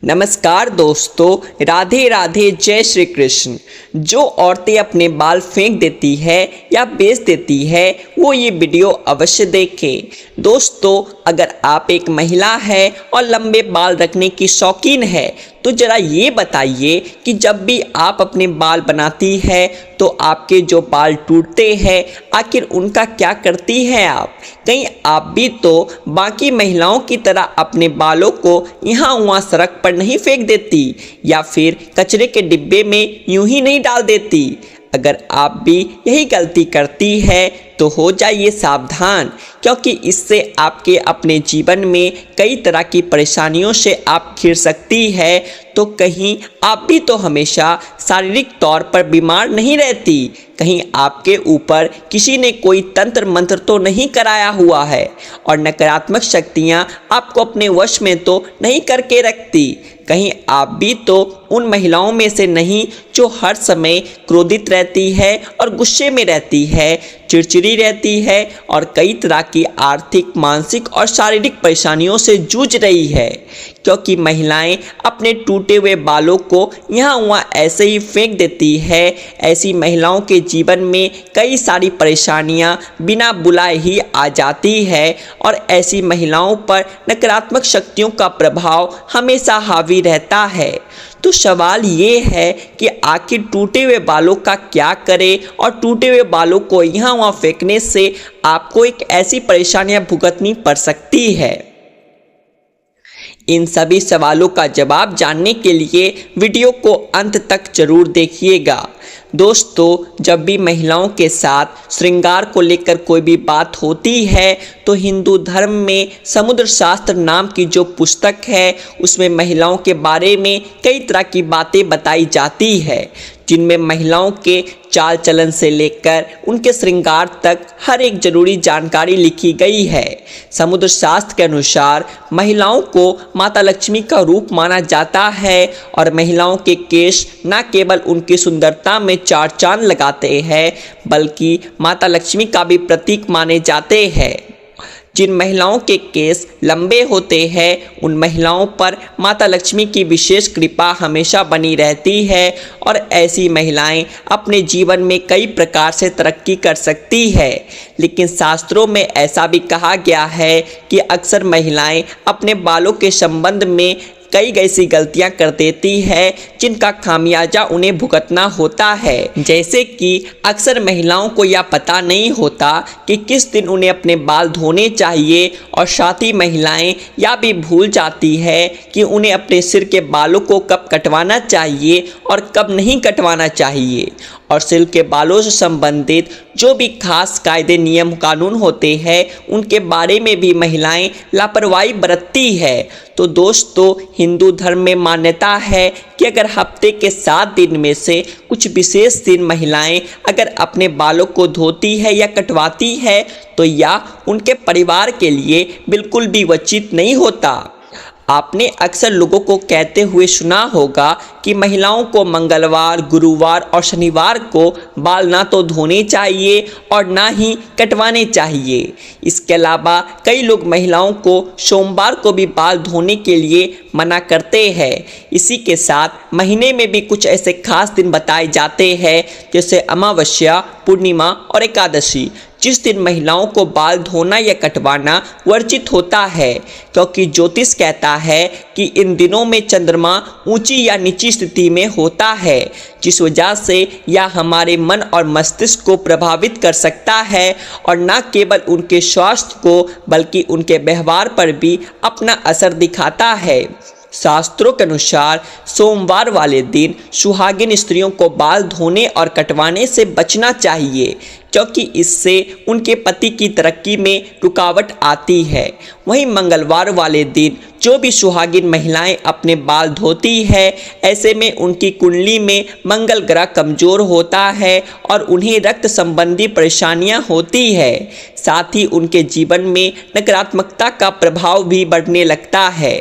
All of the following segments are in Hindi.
नमस्कार दोस्तों, राधे राधे, जय श्री कृष्ण। जो औरतें अपने बाल फेंक देती है या बेच देती है वो ये वीडियो अवश्य देखें। दोस्तों, अगर आप एक महिला है और लंबे बाल रखने की शौकीन है तो ज़रा ये बताइए कि जब भी आप अपने बाल बनाती है तो आपके जो बाल टूटते हैं आखिर उनका क्या करती हैं आप? कहीं आप भी तो बाकी महिलाओं की तरह अपने बालों को यहाँ वहाँ सड़क पर नहीं फेंक देती या फिर कचरे के डिब्बे में यूं ही नहीं डाल देती? अगर आप भी यही गलती करती है तो हो जाइए सावधान, क्योंकि इससे आपके अपने जीवन में कई तरह की परेशानियों से आप घिर सकती है। तो कहीं आप भी तो हमेशा शारीरिक तौर पर बीमार नहीं रहती, कहीं आपके ऊपर किसी ने कोई तंत्र मंत्र तो नहीं कराया हुआ है और नकारात्मक शक्तियां आपको अपने वश में तो नहीं करके रखती? कहीं आप भी तो उन महिलाओं में से नहीं जो हर समय क्रोधित रहती है और गुस्से में रहती है, चिड़चिड़ी रहती है और कई तरह की आर्थिक, मानसिक और शारीरिक परेशानियों से जूझ रही है? क्योंकि महिलाएं अपने टूटे हुए बालों को यहाँ वहाँ ऐसे ही फेंक देती है। ऐसी महिलाओं के जीवन में कई सारी परेशानियाँ बिना बुलाए ही आ जाती है और ऐसी महिलाओं पर नकारात्मक शक्तियों का प्रभाव हमेशा हावी रहता है। तो सवाल ये है कि आखिर टूटे हुए बालों का क्या करें और टूटे हुए बालों को यहाँ वहाँ फेंकने से आपको एक ऐसी परेशानियाँ भुगतनी पड़ सकती है। इन सभी सवालों का जवाब जानने के लिए वीडियो को अंत तक जरूर देखिएगा। दोस्तों, जब भी महिलाओं के साथ श्रृंगार को लेकर कोई भी बात होती है तो हिंदू धर्म में समुद्र शास्त्र नाम की जो पुस्तक है उसमें महिलाओं के बारे में कई तरह की बातें बताई जाती है, जिनमें महिलाओं के चाल चलन से लेकर उनके श्रृंगार तक हर एक जरूरी जानकारी लिखी गई है। समुद्र शास्त्र के अनुसार महिलाओं को माता लक्ष्मी का रूप माना जाता है और महिलाओं के केश न केवल उनकी सुंदरता में चार चांद लगाते हैं बल्कि माता लक्ष्मी का भी प्रतीक माने जाते हैं। जिन महिलाओं के केस लंबे होते हैं उन महिलाओं पर माता लक्ष्मी की विशेष कृपा हमेशा बनी रहती है और ऐसी महिलाएं अपने जीवन में कई प्रकार से तरक्की कर सकती है। लेकिन शास्त्रों में ऐसा भी कहा गया है कि अक्सर महिलाएं अपने बालों के संबंध में कई ऐसी गलतियां कर देती है जिनका खामियाजा उन्हें भुगतना होता है। जैसे कि अक्सर महिलाओं को यह पता नहीं होता कि किस दिन उन्हें अपने बाल धोने चाहिए और साथ ही महिलाएं यह भी भूल जाती है कि उन्हें अपने सिर के बालों को कब कटवाना चाहिए और कब नहीं कटवाना चाहिए। और सिर के बालों से संबंधित जो भी खास कायदे, नियम, कानून होते हैं उनके बारे में भी महिलाएं लापरवाही बरतती है। तो दोस्तों, हिंदू धर्म में मान्यता है कि अगर हफ्ते के 7 दिन में से कुछ विशेष दिन महिलाएं अगर अपने बालों को धोती है या कटवाती है तो यह उनके परिवार के लिए बिल्कुल भी उचित नहीं होता। आपने अक्सर लोगों को कहते हुए सुना होगा कि महिलाओं को मंगलवार, गुरुवार और शनिवार को बाल ना तो धोने चाहिए और ना ही कटवाने चाहिए। इसके अलावा कई लोग महिलाओं को सोमवार को भी बाल धोने के लिए मना करते हैं। इसी के साथ महीने में भी कुछ ऐसे खास दिन बताए जाते हैं जैसे अमावस्या, पूर्णिमा और एकादशी, जिस दिन महिलाओं को बाल धोना या कटवाना वर्जित होता है, क्योंकि ज्योतिष कहता है कि इन दिनों में चंद्रमा ऊंची या नीची स्थिति में होता है, जिस वजह से यह हमारे मन और मस्तिष्क को प्रभावित कर सकता है और न केवल उनके स्वास्थ्य को बल्कि उनके व्यवहार पर भी अपना असर दिखाता है। शास्त्रों के अनुसार सोमवार वाले दिन सुहागिन स्त्रियों को बाल धोने और कटवाने से बचना चाहिए, क्योंकि इससे उनके पति की तरक्की में रुकावट आती है। वहीं मंगलवार वाले दिन जो भी सुहागिन महिलाएं अपने बाल धोती है ऐसे में उनकी कुंडली में मंगल ग्रह कमजोर होता है और उन्हें रक्त संबंधी परेशानियां होती है। साथ ही उनके जीवन में नकारात्मकता का प्रभाव भी बढ़ने लगता है।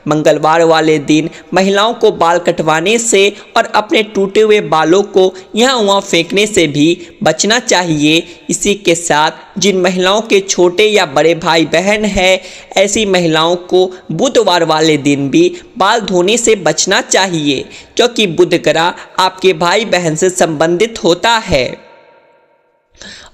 मंगलवार वाले दिन महिलाओं को बाल कटवाने से और अपने टूटे हुए बालों को यहाँ वहाँ फेंकने से भी बचना चाहिए। चाहिए। इसी के साथ जिन महिलाओं के छोटे या बड़े भाई बहन हैं, ऐसी महिलाओं को बुधवार वाले दिन भी बाल धोने से बचना चाहिए, क्योंकि बुध ग्रह आपके भाई बहन से संबंधित होता है।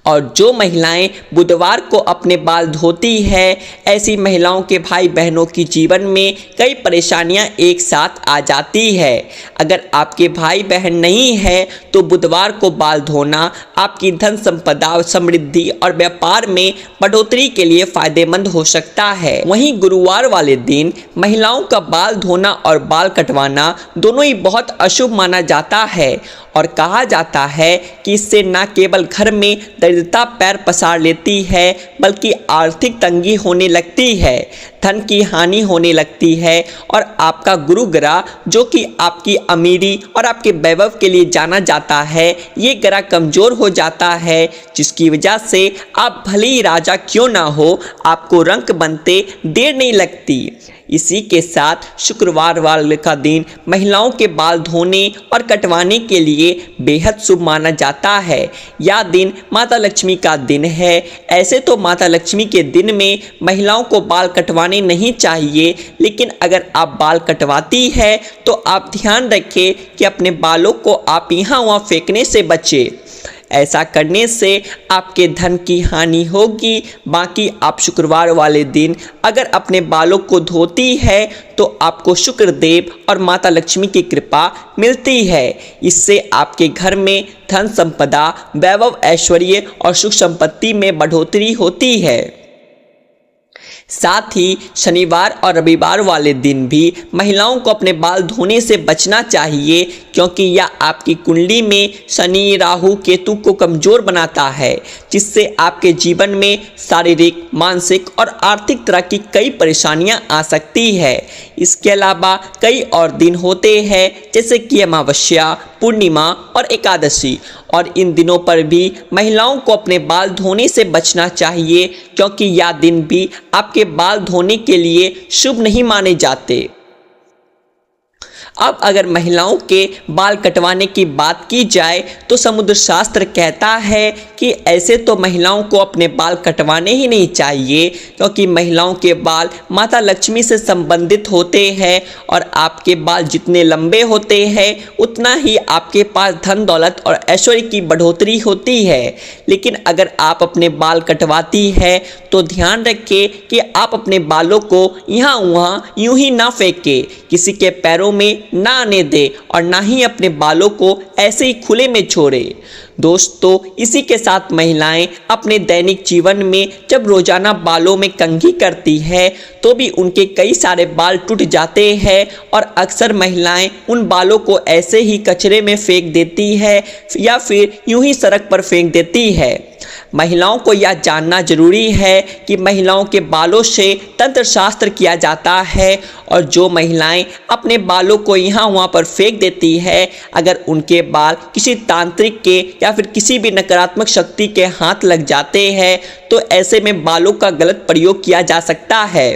और जो महिलाएं बुधवार को अपने बाल धोती है, ऐसी महिलाओं के भाई बहनों की जीवन में कई परेशानियां एक साथ आ जाती है। अगर आपके भाई बहन नहीं है तो बुधवार को बाल धोना आपकी धन संपदा, समृद्धि और व्यापार में बढ़ोतरी के लिए फायदेमंद हो सकता है। वहीं गुरुवार वाले दिन महिलाओं का बाल धोना और बाल कटवाना दोनों ही बहुत अशुभ माना जाता है और कहा जाता है कि इससे न केवल घर में दरिद्रता पैर पसार लेती है, बल्कि आर्थिक तंगी होने लगती है, धन की हानि होने लगती है और आपका गुरु ग्रह, जो कि आपकी अमीरी और आपके वैभव के लिए जाना जाता है, ये ग्रह कमज़ोर हो जाता है, जिसकी वजह से आप भले ही राजा क्यों ना हो, आपको रंक बनते देर नहीं लगती। इसी के साथ शुक्रवार वाले का दिन महिलाओं के बाल धोने और कटवाने के लिए बेहद शुभ माना जाता है। यह दिन माता लक्ष्मी का दिन है। ऐसे तो माता लक्ष्मी के दिन में महिलाओं को बाल कटवाने नहीं चाहिए, लेकिन अगर आप बाल कटवाती है तो आप ध्यान रखें कि अपने बालों को आप यहाँ वहाँ फेंकने से बचें। ऐसा करने से आपके धन की हानि होगी। बाकी आप शुक्रवार वाले दिन अगर अपने बालों को धोती है तो आपको शुक्रदेव और माता लक्ष्मी की कृपा मिलती है। इससे आपके घर में धन संपदा, वैभव, ऐश्वर्य और सुख संपत्ति में बढ़ोतरी होती है। साथ ही शनिवार और रविवार वाले दिन भी महिलाओं को अपने बाल धोने से बचना चाहिए, क्योंकि यह आपकी कुंडली में शनि, राहु, केतु को कमज़ोर बनाता है, जिससे आपके जीवन में शारीरिक, मानसिक और आर्थिक तरह की कई परेशानियां आ सकती है। इसके अलावा कई और दिन होते हैं, जैसे कि अमावस्या, पूर्णिमा और एकादशी, और इन दिनों पर भी महिलाओं को अपने बाल धोने से बचना चाहिए, क्योंकि यह दिन भी आपके बाल धोने के लिए शुभ नहीं माने जाते। अब अगर महिलाओं के बाल कटवाने की बात की जाए तो समुद्र शास्त्र कहता है कि ऐसे तो महिलाओं को अपने बाल कटवाने ही नहीं चाहिए, क्योंकि महिलाओं के बाल माता लक्ष्मी से संबंधित होते हैं और आपके बाल जितने लंबे होते हैं उतना ही आपके पास धन दौलत और ऐश्वर्य की बढ़ोतरी होती है। लेकिन अगर आप अपने बाल कटवाती है तो ध्यान रखें कि आप अपने बालों को यहाँ वहाँ यूं ही ना फेंके, किसी के पैरों में ना आने दे और ना ही अपने बालों को ऐसे ही खुले में छोड़े। दोस्तों, इसी के साथ महिलाएं अपने दैनिक जीवन में जब रोजाना बालों में कंघी करती है तो भी उनके कई सारे बाल टूट जाते हैं और अक्सर महिलाएं उन बालों को ऐसे ही कचरे में फेंक देती है या फिर यूं ही सड़क पर फेंक देती है। महिलाओं को यह जानना जरूरी है कि महिलाओं के बालों से तंत्र शास्त्र किया जाता है, और जो महिलाएं अपने बालों को यहाँ वहाँ पर फेंक देती है, अगर उनके बाल किसी तांत्रिक के या फिर किसी भी नकारात्मक शक्ति के हाथ लग जाते हैं तो ऐसे में बालों का गलत प्रयोग किया जा सकता है।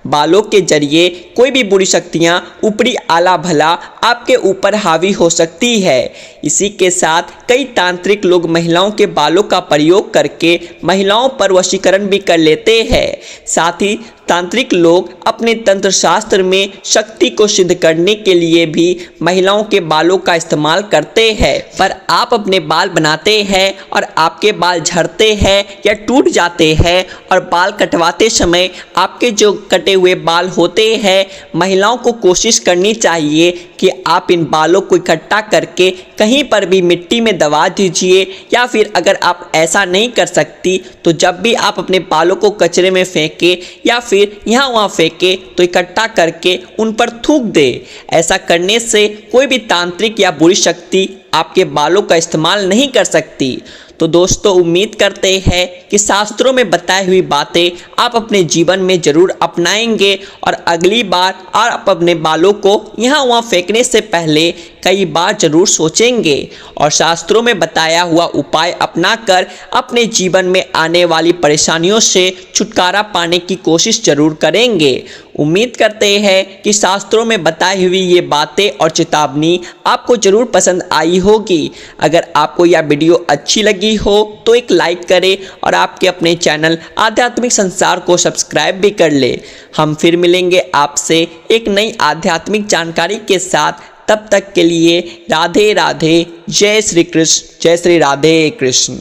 बालों के जरिए कोई भी बुरी शक्तियाँ ऊपरी आला भला आपके ऊपर हावी हो सकती है। इसी के साथ कई तांत्रिक लोग महिलाओं के बालों का प्रयोग करके महिलाओं पर वशीकरण भी कर लेते हैं। साथ ही तांत्रिक लोग अपने तंत्र शास्त्र में शक्ति को सिद्ध करने के लिए भी महिलाओं के बालों का इस्तेमाल करते हैं। पर आप अपने बाल बनाते हैं और आपके बाल झड़ते हैं या टूट जाते हैं और बाल कटवाते समय आपके जो कटे हुए बाल होते हैं, महिलाओं को कोशिश करनी चाहिए कि आप इन बालों को इकट्ठा करके कहीं पर भी मिट्टी में दबा दीजिए, या फिर अगर आप ऐसा नहीं कर सकती तो जब भी आप अपने बालों को कचरे में फेंके या फिर यहाँ वहाँ फेंके तो इकट्ठा करके उन पर थूक दे। ऐसा करने से कोई भी तांत्रिक या बुरी शक्ति आपके बालों का इस्तेमाल नहीं कर सकती। तो दोस्तों, उम्मीद करते हैं कि शास्त्रों में बताई हुई बातें आप अपने जीवन में ज़रूर अपनाएंगे और अगली बार आप अपने बालों को यहाँ वहाँ फेंकने से पहले कई बार जरूर सोचेंगे और शास्त्रों में बताया हुआ उपाय अपनाकर अपने जीवन में आने वाली परेशानियों से छुटकारा पाने की कोशिश जरूर करेंगे। उम्मीद करते हैं कि शास्त्रों में बताई हुई ये बातें और चेतावनी आपको जरूर पसंद आई होगी। अगर आपको यह वीडियो अच्छी लगी हो तो एक लाइक करें और आपके अपने चैनल आध्यात्मिक संसार को सब्सक्राइब भी कर ले। हम फिर मिलेंगे आपसे एक नई आध्यात्मिक जानकारी के साथ। तब तक के लिए राधे राधे, जय श्री कृष्ण, जय श्री राधे कृष्ण।